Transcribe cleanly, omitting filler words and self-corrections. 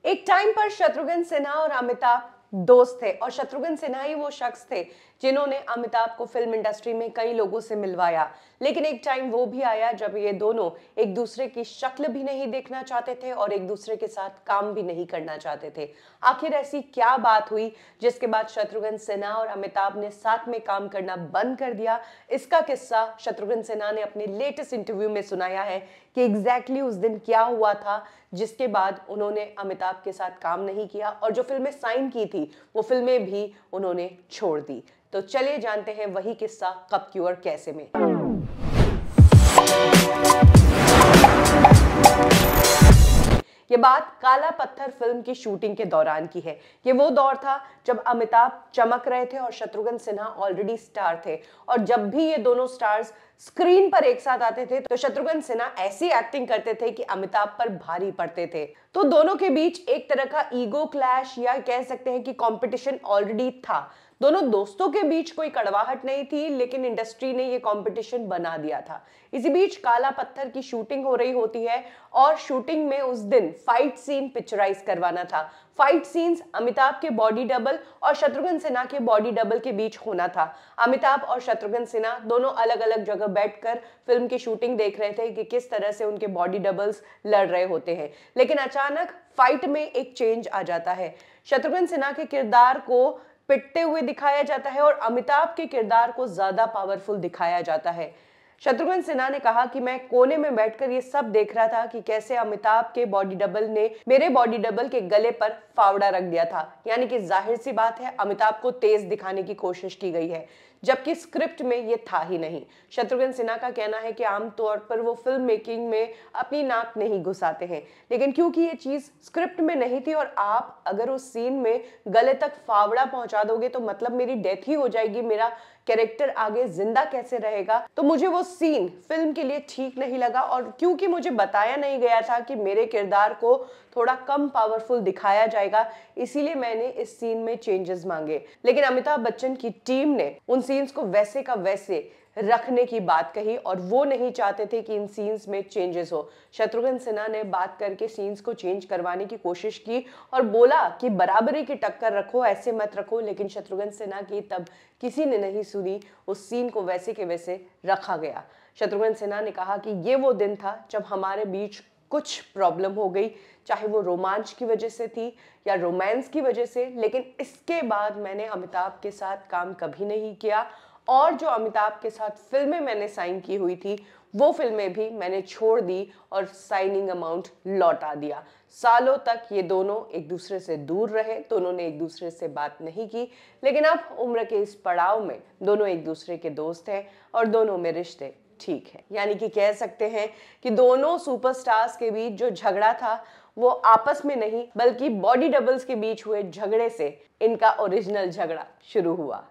एक टाइम पर शत्रुघ्न सिन्हा और अमिताभ दोस्त थे और शत्रुघ्न सिन्हा ही वो शख्स थे जिन्होंने अमिताभ को फिल्म इंडस्ट्री में कई लोगों से मिलवाया। लेकिन एक टाइम वो भी आया जब ये दोनों एक दूसरे की शक्ल भी नहीं देखना चाहते थे और एक दूसरे के साथ काम भी नहीं करना चाहते थे। आखिर ऐसी क्या बात हुई जिसके बाद शत्रुघ्न सिन्हा और अमिताभ ने साथ में काम करना बंद कर दिया? इसका किस्सा शत्रुघ्न सिन्हा ने अपने लेटेस्ट इंटरव्यू में सुनाया है कि एग्जैक्टली उस दिन क्या हुआ था जिसके बाद उन्होंने अमिताभ के साथ काम नहीं किया और जो फिल्में साइन की थी वो फिल्में भी उन्होंने छोड़ दी। तो चलिए जानते हैं वही किस्सा कब, क्यों और कैसे में। ये बात काला पत्थर फिल्म की शूटिंग के दौरान की है। ये वो दौर था जब अमिताभ चमक रहे थे और शत्रुघ्न सिन्हा ऑलरेडी स्टार थे और जब भी ये दोनों स्टार्स स्क्रीन पर एक साथ आते थे तो शत्रुघ्न सिन्हा ऐसी एक्टिंग करते थे कि अमिताभ पर भारी पड़ते थे। तो दोनों के बीच एक तरह का ईगो क्लैश या कह सकते हैं कि कंपटीशन ऑलरेडी था। दोनों दोस्तों के बीच कोई कड़वाहट नहीं थी, लेकिन इंडस्ट्री ने ये कंपटीशन बना दिया था। इसी बीच काला पत्थर की शूटिंग हो रही होती है और शूटिंग में उस दिन फाइट सीन पिक्चराइज करवाना था। फाइट सीन्स अमिताभ के बॉडी डबल और शत्रुघ्न सिन्हा के बॉडी डबल के बीच होना था। अमिताभ और शत्रुघ्न सिन्हा दोनों अलग अलग जगह बैठकर फिल्म की शूटिंग देख रहे थे कि किस तरह से उनके बॉडी डबल्स लड़ रहे होते हैं। लेकिन अचानक फाइट में एक चेंज आ जाता है। शत्रुघ्न सिन्हा के किरदार को पिटते हुए दिखाया जाता है और अमिताभ के किरदार को ज्यादा पावरफुल दिखाया जाता है। शत्रुघ्न सिन्हा ने कहा कि मैं कोने में बैठकर ये सब देख रहा था कि कैसे अमिताभ के बॉडी डबल ने मेरे बॉडी डबल के गले पर फावड़ा रख दिया था। यानी कि जाहिर सी बात है अमिताभ को तेज दिखाने की कोशिश की गई है, जबकि स्क्रिप्ट में ये था ही नहीं। शत्रुघ्न सिन्हा का कहना है कि आमतौर पर वो फिल्म मेकिंग में अपनी नाक नहीं घुसाते हैं, लेकिन क्योंकि ये चीज स्क्रिप्ट में नहीं थी और आप अगर उस सीन में गले तक फावड़ा पहुंचा दोगे तो मतलब मेरी डेथ ही हो जाएगी, मेरा कैरेक्टर आगे जिंदा कैसे रहेगा। तो मुझे वो सीन फिल्म के लिए ठीक नहीं लगा और क्योंकि मुझे बताया नहीं गया था कि मेरे किरदार को थोड़ा कम पावरफुल दिखाया जाएगा, इसीलिए मैंने इस सीन में चेंजेस मांगे। लेकिन अमिताभ बच्चन की टीम ने उन सीन्स को वैसे का वैसे रखने की बात कही और वो नहीं चाहते थे कि इन सीन्स में चेंजेस हो। शत्रुघ्न सिन्हा ने बात करके सीन्स को चेंज करवाने की कोशिश की और बोला कि बराबरी की टक्कर रखो, ऐसे मत रखो, लेकिन शत्रुघ्न सिन्हा की तब किसी ने नहीं सुनी। उस सीन को वैसे के वैसे रखा गया। शत्रुघ्न सिन्हा ने कहा कि ये वो दिन था जब हमारे बीच कुछ प्रॉब्लम हो गई, चाहे वो रोमांच की वजह से थी या रोमांस की वजह से, लेकिन इसके बाद मैंने अमिताभ के साथ काम कभी नहीं किया और जो अमिताभ के साथ फिल्में मैंने साइन की हुई थी वो फिल्में भी मैंने छोड़ दी और साइनिंग अमाउंट लौटा दिया। सालों तक ये दोनों एक दूसरे से दूर रहे, दोनों ने एक दूसरे से बात नहीं की, लेकिन अब उम्र के इस पड़ाव में दोनों एक दूसरे के दोस्त हैं और दोनों में रिश्ते ठीक है। यानी कि कह सकते हैं कि दोनों सुपरस्टार्स के बीच जो झगड़ा था वो आपस में नहीं बल्कि बॉडी डबल्स के बीच हुए झगड़े से इनका ओरिजिनल झगड़ा शुरू हुआ।